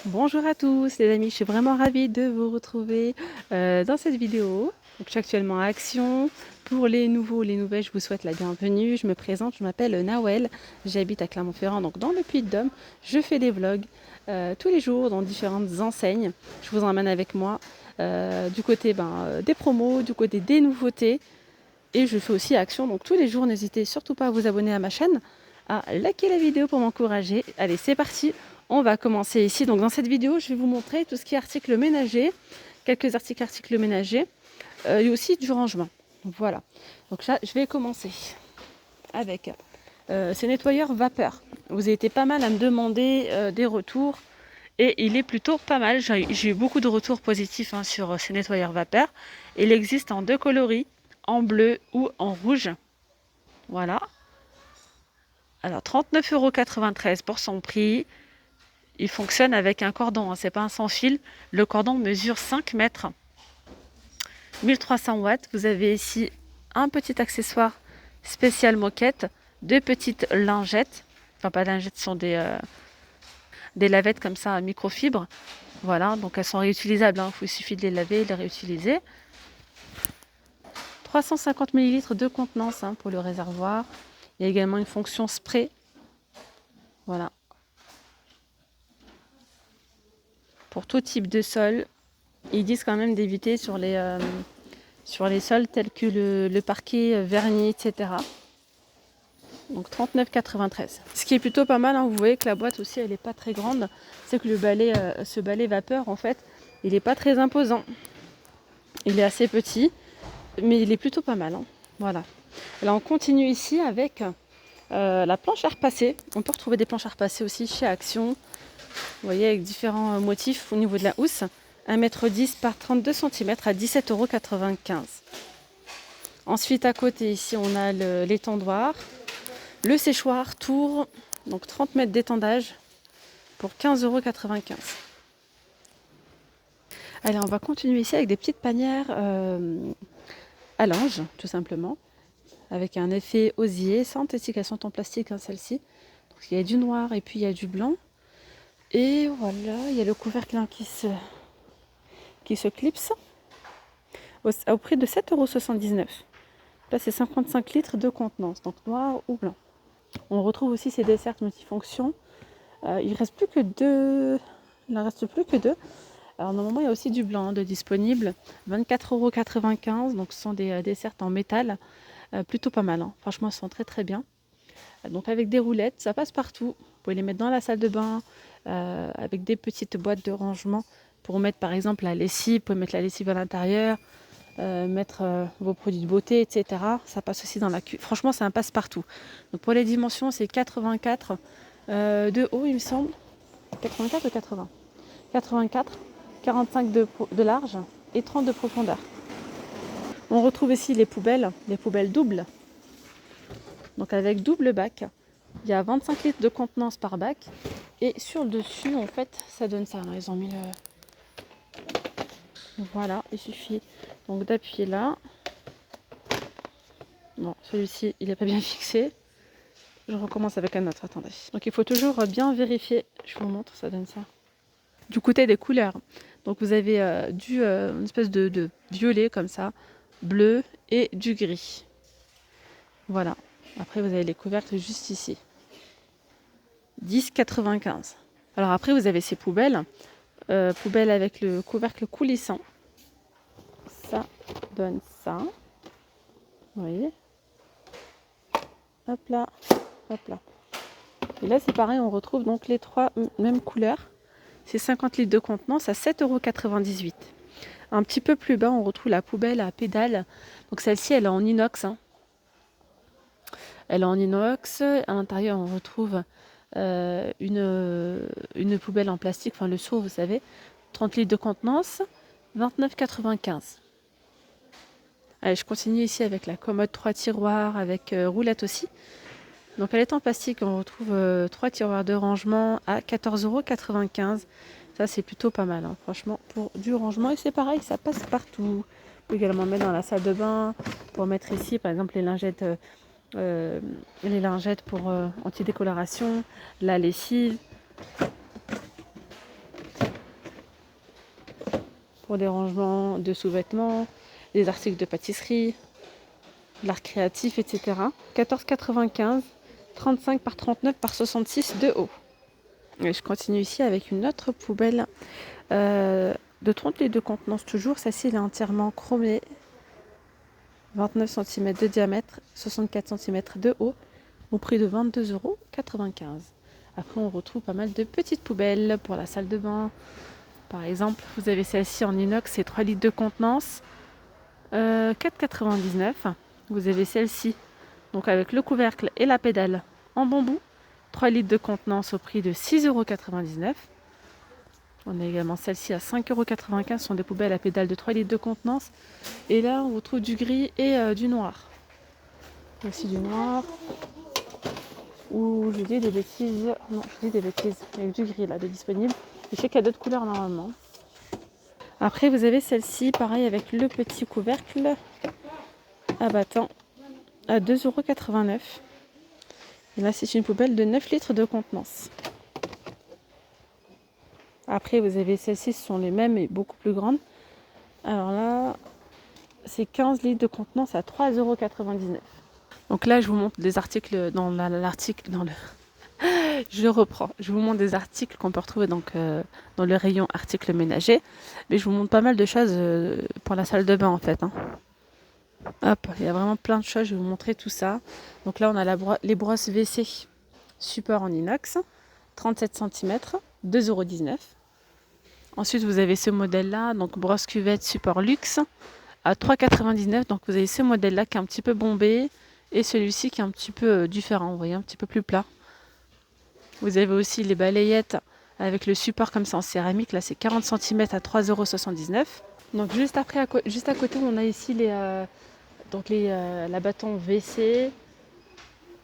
Bonjour à tous les amis, je suis vraiment ravie de vous retrouver dans cette vidéo. Donc, je suis actuellement à Action. Pour les nouveaux, les nouvelles, je vous souhaite la bienvenue. Je me présente, je m'appelle Nawel, j'habite à Clermont-Ferrand, donc dans le Puy-de-Dôme. Je fais des vlogs tous les jours dans différentes enseignes. Je vous emmène avec moi du côté des promos, du côté des nouveautés. Et je fais aussi Action, donc tous les jours, n'hésitez surtout pas à vous abonner à ma chaîne, à liker la vidéo pour m'encourager. Allez, c'est parti, on va commencer ici. Donc dans cette vidéo, je vais vous montrer tout ce qui est articles ménagers, quelques articles ménagers, et aussi du rangement. Voilà, donc là, je vais commencer avec ces nettoyeurs vapeur. Vous avez été pas mal à me demander des retours, et il est plutôt pas mal. J'ai eu beaucoup de retours positifs sur ces nettoyeurs vapeur. Il existe en deux coloris, en bleu ou en rouge. Voilà. Alors 39,93 € pour son prix. Il fonctionne avec un cordon, c'est pas un sans fil. Le cordon mesure 5 mètres. 1300 watts. Vous avez ici un petit accessoire spécial moquette, deux petites lingettes. Enfin, pas lingettes, ce sont des lavettes comme ça à microfibre. Voilà, donc elles sont réutilisables. Il suffit de les laver et de les réutiliser. 350 ml de contenance pour le réservoir. Il y a également une fonction spray. Voilà. Pour tout type de sol, ils disent quand même d'éviter sur les sols tels que le parquet, vernis, etc. Donc 39,93 €. Ce qui est plutôt pas mal, vous voyez que la boîte aussi elle n'est pas très grande. C'est que le balai, ce balai vapeur en fait, il n'est pas très imposant. Il est assez petit, mais il est plutôt pas mal. Voilà. Alors on continue ici avec la planche à repasser. On peut retrouver des planches à repasser aussi chez Action. Vous voyez, avec différents motifs au niveau de la housse. 1,10 m par 32 cm à 17,95 €. Ensuite, à côté, ici, on a l'étendoir. Le séchoir Tour, donc 30 mètres d'étendage pour 15,95 €. Allez, on va continuer ici avec des petites panières à linge, tout simplement. Avec un effet osier, sans étiquetation en plastique, celle-ci. Donc, il y a du noir et puis il y a du blanc. Et voilà, il y a le couvercle qui se clipse au prix de 7,79 €. Là, c'est 55 litres de contenance, donc noir ou blanc. On retrouve aussi ces desserts multifonctions. Il ne reste plus que deux. Il en reste plus que deux. Alors, normalement, il y a aussi du blanc de disponible. 24,95 €. Donc, ce sont des desserts en métal. Plutôt pas mal. Franchement, ils sont très très bien. Donc, avec des roulettes, ça passe partout. Vous pouvez les mettre dans la salle de bain, avec des petites boîtes de rangement pour mettre par exemple la lessive. Vous pouvez mettre la lessive à l'intérieur. Mettre vos produits de beauté, etc. Ça passe aussi dans la cuve. Franchement, c'est un passe-partout. Donc pour les dimensions, c'est 84 de haut, il me semble. 84 ou 80 84, 45 de large et 30 de profondeur. On retrouve ici les poubelles doubles. Donc avec double bac. Il y a 25 litres de contenance par bac. Et sur le dessus, en fait, ça donne ça. Ils ont mis le... Voilà, il suffit donc d'appuyer là. Bon, celui-ci, il n'est pas bien fixé. Je recommence avec un autre, attendez. Donc il faut toujours bien vérifier. Je vous montre, ça donne ça. Du côté des couleurs, donc vous avez une espèce de violet comme ça, bleu et du gris. Voilà. Après, vous avez les couvercles juste ici. 10,95 €. Alors après, vous avez ces poubelles. Poubelles avec le couvercle coulissant. Ça donne ça. Vous voyez ? Hop là, hop là. Et là, c'est pareil, on retrouve donc les trois mêmes couleurs. C'est 50 litres de contenance à 7,98 €. Un petit peu plus bas, on retrouve la poubelle à pédales. Donc celle-ci, elle est en inox. Elle est en inox. À l'intérieur, on retrouve une poubelle en plastique, enfin le seau, vous savez. 30 litres de contenance, 29,95 €. Allez, je continue ici avec la commode 3 tiroirs avec roulette aussi. Donc elle est en plastique, on retrouve 3 tiroirs de rangement à 14,95 €. Ça c'est plutôt pas mal, franchement, pour du rangement. Et c'est pareil, ça passe partout. Vous pouvez également mettre dans la salle de bain, pour mettre ici par exemple les lingettes pour anti-décoloration, la lessive. pour des rangements de sous-vêtements, des articles de pâtisserie, de l'art créatif, etc. 14,95, 35 par 39 par 66 de haut. Et je continue ici avec une autre poubelle de 30 litres de contenance toujours. Celle-ci elle est entièrement chromée, 29 cm de diamètre, 64 cm de haut, au prix de 22,95 €. Après, on retrouve pas mal de petites poubelles pour la salle de bain. Par exemple, vous avez celle-ci en inox, c'est 3 litres de contenance, 4,99 €. Vous avez celle-ci, donc avec le couvercle et la pédale en bambou, 3 litres de contenance au prix de 6,99 €. On a également celle-ci à 5,95 €. Ce sont des poubelles à pédale de 3 litres de contenance. Et là, on retrouve du gris et du noir. Aussi du noir. Ou je dis des bêtises. Non, je dis des bêtises. Il y a du gris là de disponible. Je sais qu'il y a d'autres couleurs normalement. Après, vous avez celle-ci, pareil avec le petit couvercle abattant à 2,89 €. Et là, c'est une poubelle de 9 litres de contenance. Après, vous avez celles-ci, ce sont les mêmes et beaucoup plus grandes. Alors là, c'est 15 litres de contenance à 3,99 €. Donc là, je vous montre des articles Je reprends. Je vous montre des articles qu'on peut retrouver donc, dans le rayon articles ménagers. Mais je vous montre pas mal de choses pour la salle de bain en fait. Hein. Hop, il y a vraiment plein de choses. Je vais vous montrer tout ça. Donc là, on a les brosses WC support en inox, 37 cm, 2,19 €. Ensuite, vous avez ce modèle-là, donc brosse cuvette support luxe à 3,99 €. Donc vous avez ce modèle-là qui est un petit peu bombé et celui-ci qui est un petit peu différent, vous voyez, un petit peu plus plat. Vous avez aussi les balayettes avec le support comme ça en céramique. Là, c'est 40 cm à 3,79 €. Donc juste à côté, on a ici la bâton WC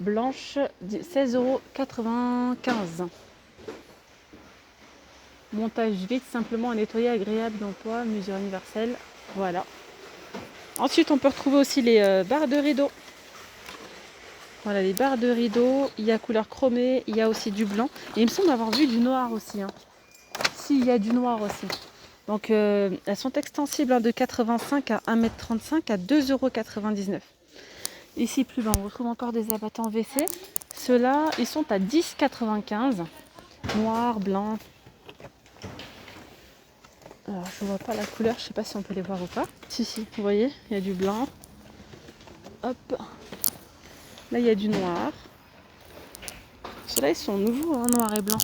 blanche, 16,95 €. Montage vite, simplement un nettoyé agréable d'emploi, mesure universelle. Voilà. Ensuite, on peut retrouver aussi les barres de rideaux. Voilà, les barres de rideaux. Il y a couleur chromée, il y a aussi du blanc. Et il me semble avoir vu du noir aussi. Hein. Si, il y a du noir aussi. Donc, elles sont extensibles de 85 à 1,35 m à 2,99 €. Ici, plus bas, on retrouve encore des abattants WC. Ceux-là, ils sont à 10,95 €. Noir, blanc. Alors, je ne vois pas la couleur, je ne sais pas si on peut les voir ou pas. Si, vous voyez, il y a du blanc. Hop. Là, il y a du noir. Ceux-là, ils sont nouveaux, hein, noir et blanc.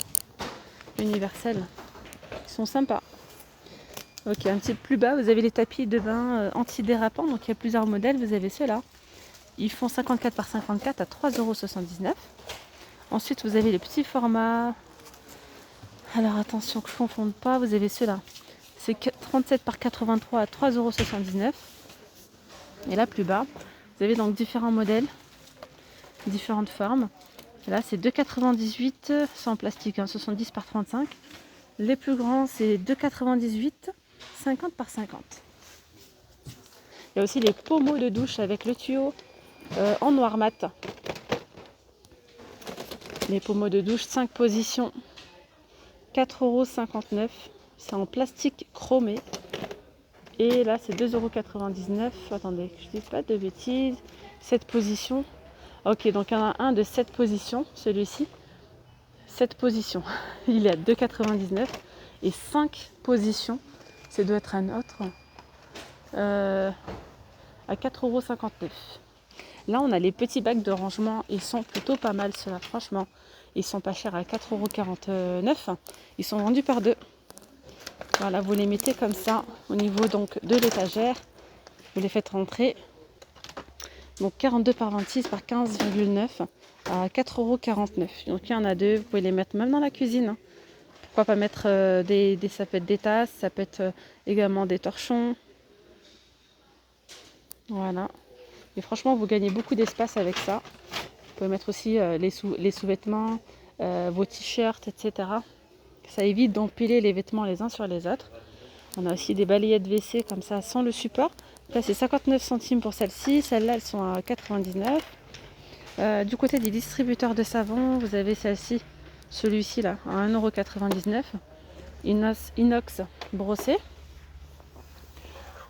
Universels. Ils sont sympas. Ok, un petit peu plus bas, vous avez les tapis de bain antidérapants. Donc, il y a plusieurs modèles. Vous avez ceux-là. Ils font 54 par 54 à 3,79 €. Ensuite, vous avez les petits formats. Alors, attention que je ne confonde pas. Vous avez ceux-là. C'est 37 par 83 à 3,79 €. Et là, plus bas, vous avez donc différents modèles, différentes formes. Et là, c'est 2,98 €, c'est en plastique, 70 par 35. Les plus grands, c'est 2,98 €, 50 par 50. Il y a aussi les pommeaux de douche avec le tuyau en noir mat. Les pommeaux de douche, 5 positions, 4,59 €. C'est en plastique chromé. Et là, c'est 2,99 €. Attendez, je dis pas de bêtises. 7 positions. Ok, donc il y en a un de 7 positions, celui-ci. 7 positions. Il est à 2,99 €. Et 5 positions, ça doit être un autre, à 4,59 €. Là, on a les petits bacs de rangement. Ils sont plutôt pas mal, ceux-là, franchement. Ils sont pas chers à 4,49 €. Ils sont vendus par deux. Voilà, vous les mettez comme ça au niveau donc de l'étagère. Vous les faites rentrer. Donc 42 par 26 par 15,9 à 4,49 €. Donc il y en a deux. Vous pouvez les mettre même dans la cuisine. Hein. Pourquoi pas mettre ça peut être des tasses, ça peut être également des torchons. Voilà. Et franchement, vous gagnez beaucoup d'espace avec ça. Vous pouvez mettre aussi les sous-vêtements, vos t-shirts, etc. Ça évite d'empiler les vêtements les uns sur les autres. On a aussi des balayettes WC comme ça sans le support. Là, c'est 59 centimes pour celle-ci. Celles-là, elles sont à 99. Du côté des distributeurs de savon, vous avez celle-ci, celui-ci là, à 1,99 €. Inox brossé.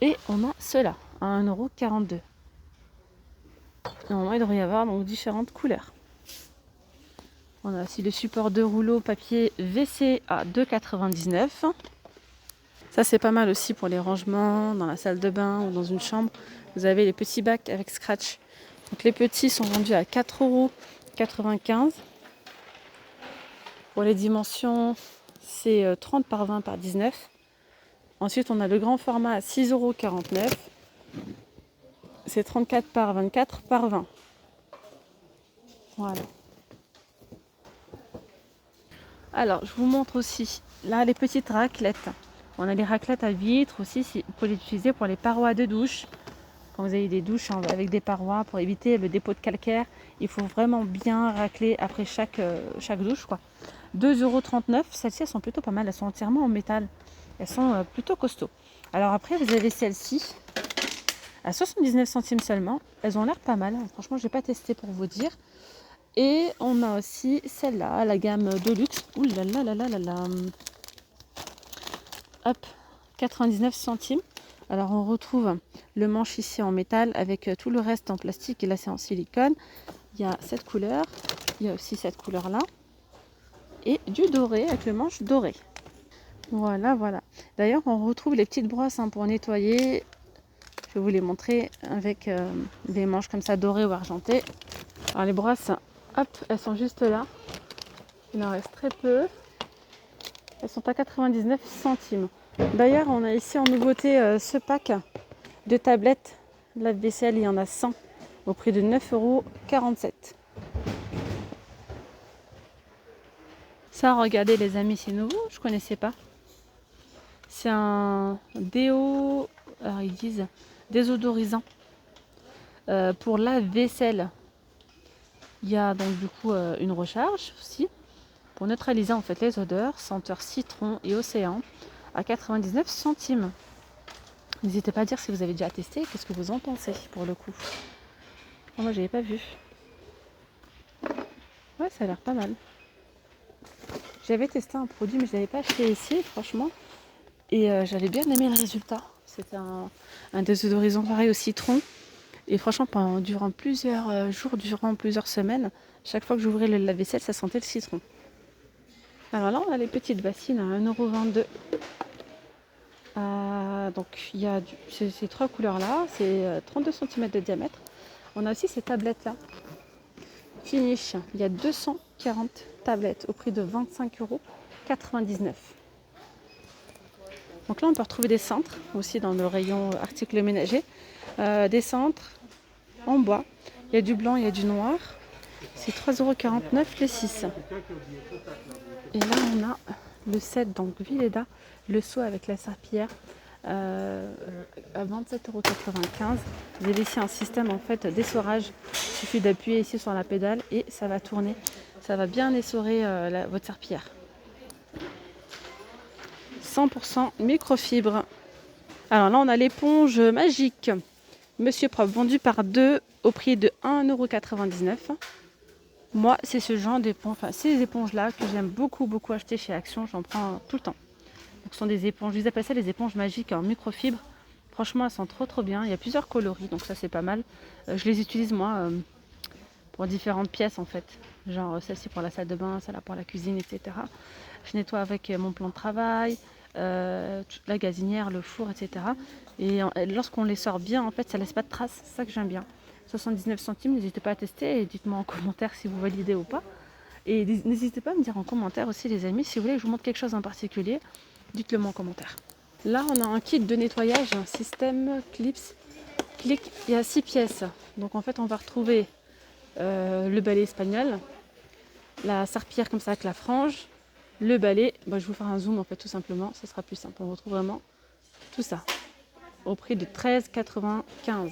Et on a ceux-là à 1,42 €. Normalement, il devrait y avoir donc différentes couleurs. On a aussi le support de rouleau papier WC à 2,99 €. Ça, c'est pas mal aussi pour les rangements dans la salle de bain ou dans une chambre. Vous avez les petits bacs avec scratch. Donc les petits sont vendus à 4,95 €. Pour les dimensions, c'est 30 par 20 par 19. Ensuite, on a le grand format à 6,49 €. C'est 34 par 24 par 20. Voilà. Alors, je vous montre aussi, là, les petites raclettes. On a les raclettes à vitres aussi, vous pouvez les utiliser pour les parois de douche. Quand vous avez des douches avec des parois, pour éviter le dépôt de calcaire, il faut vraiment bien racler après chaque douche, quoi. 2,39 €. Celles-ci, elles sont plutôt pas mal. Elles sont entièrement en métal. Elles sont plutôt costauds. Alors après, vous avez celles-ci à 79 centimes seulement. Elles ont l'air pas mal. Franchement, je n'ai pas testé pour vous dire. Et on a aussi celle-là, la gamme de luxe. Ouh là là là là là là. Hop, 99 centimes. Alors on retrouve le manche ici en métal avec tout le reste en plastique et là c'est en silicone. Il y a cette couleur, il y a aussi cette couleur-là. Et du doré avec le manche doré. Voilà, voilà. D'ailleurs, on retrouve les petites brosses pour nettoyer. Je vais vous les montrer avec des manches comme ça dorées ou argentées. Alors les brosses, hop, elles sont juste là. Il en reste très peu. Elles sont à 99 centimes. D'ailleurs, on a ici en nouveauté ce pack de tablettes lave-vaisselle. Il y en a 100 au prix de 9,47 €. Ça, regardez les amis, c'est nouveau, je ne connaissais pas. C'est un déo, alors ils disent désodorisant pour lave-vaisselle. Il y a donc du coup une recharge aussi pour neutraliser en fait les odeurs, senteur citron et océan à 99 centimes. N'hésitez pas à dire si vous avez déjà testé, qu'est-ce que vous en pensez pour le coup. Moi, je n'avais pas vu. Ouais, ça a l'air pas mal. J'avais testé un produit, mais je ne l'avais pas acheté ici, franchement. Et j'avais bien aimé le résultat. C'était un désodorisant pareil au citron. Et franchement, durant plusieurs jours, durant plusieurs semaines, chaque fois que j'ouvrais le lave-vaisselle, ça sentait le citron. Alors là, on a les petites bassines à 1,22 €. Donc, il y a ces trois couleurs-là. C'est 32 cm de diamètre. On a aussi ces tablettes-là. Finish. Il y a 240 tablettes au prix de 25,99 €. Donc là, on peut retrouver des cintres aussi dans le rayon articles ménagers. Des cintres en bois. Il y a du blanc, il y a du noir. C'est 3,49 € les 6. Et là, on a le set, donc Villeda, le seau avec la serpillière à 27,95 €. Vous avez ici un système en fait d'essorage. Il suffit d'appuyer ici sur la pédale et ça va tourner. Ça va bien essorer votre serpillière. 100% microfibre. Alors là, on a l'éponge magique Monsieur Propre, vendue par 2 au prix de 1,99 €. Moi, c'est ce genre d'éponge, enfin ces éponges-là que j'aime beaucoup acheter chez Action. J'en prends tout le temps. Donc, ce sont des éponges, je les appelle ça les éponges magiques en microfibre. Franchement, elles sont trop bien. Il y a plusieurs coloris, donc ça c'est pas mal. Je les utilise moi pour différentes pièces en fait. Genre celle-ci pour la salle de bain, celle-là pour la cuisine, etc. Je nettoie avec mon plan de travail, la gazinière, le four, etc. Et lorsqu'on les sort bien, en fait, ça laisse pas de traces. C'est ça que j'aime bien. 79 centimes, n'hésitez pas à tester et dites-moi en commentaire si vous validez ou pas. Et n'hésitez pas à me dire en commentaire aussi les amis, si vous voulez que je vous montre quelque chose en particulier, dites-le moi en commentaire. Là, on a un kit de nettoyage, un système clips. Clic, il y a 6 pièces. Donc en fait, on va retrouver le balai espagnol, la serpillière comme ça avec la frange, le balai. Je vais vous faire un zoom en fait tout simplement, ça sera plus simple. On retrouve vraiment tout ça au prix de 13,95 €.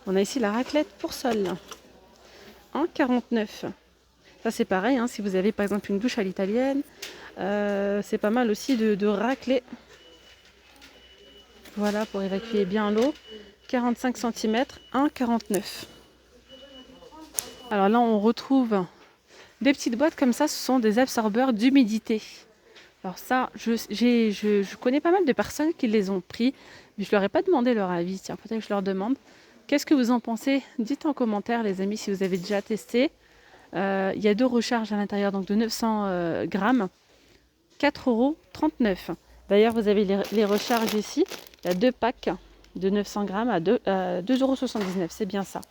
On a ici la raclette pour sol en 49. Ça c'est pareil, si vous avez par exemple une douche à l'italienne, c'est pas mal aussi de racler. Voilà, pour évacuer bien l'eau. 45 cm, 1,49 €. Alors là, on retrouve des petites boîtes comme ça, ce sont des absorbeurs d'humidité. Alors ça, je connais pas mal de personnes qui les ont pris, mais je leur ai pas demandé leur avis. Tiens, peut-être que je leur demande. Qu'est-ce que vous en pensez? Dites en commentaire, les amis, si vous avez déjà testé. Il y a 2 recharges à l'intérieur, donc de 900 grammes, 4,39 €. D'ailleurs, vous avez les recharges ici. Il y a 2 packs de 900 grammes à 2,79 €. C'est bien ça.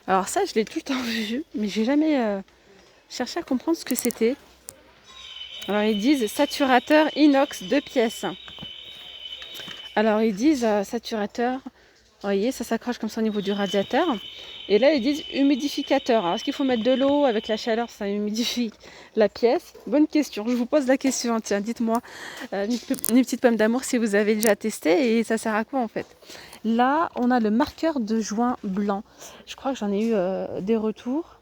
Alors ça, je l'ai tout le temps vu, mais j'ai jamais cherché à comprendre ce que c'était. Alors ils disent saturateur inox 2 pièces. Alors ils disent saturateur, vous voyez, ça s'accroche comme ça au niveau du radiateur. Et là ils disent humidificateur. Alors est-ce qu'il faut mettre de l'eau avec la chaleur, ça humidifie la pièce? Bonne question, je vous pose la question. Tiens, dites-moi une petite pomme d'amour si vous avez déjà testé et ça sert à quoi en fait? Là on a le marqueur de joint blanc. Je crois que j'en ai eu des retours.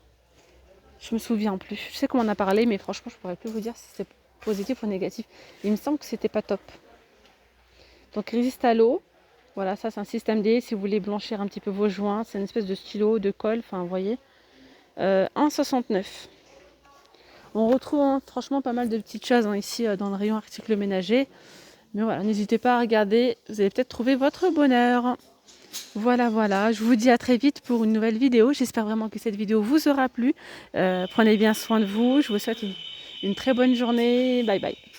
Je me souviens plus. Je sais qu'on en a parlé, mais franchement, je pourrais plus vous dire si c'est positif ou négatif. Il me semble que c'était pas top. Donc résiste à l'eau. Voilà, ça c'est un système D. Si vous voulez blanchir un petit peu vos joints, c'est une espèce de stylo, de colle. Enfin, vous voyez. 1,69 €. On retrouve franchement pas mal de petites choses ici dans le rayon articles ménagers. Mais voilà, n'hésitez pas à regarder. Vous allez peut-être trouver votre bonheur. Voilà, voilà, je vous dis à très vite pour une nouvelle vidéo. J'espère vraiment que cette vidéo vous aura plu. Prenez bien soin de vous. Je vous souhaite une très bonne journée. Bye bye.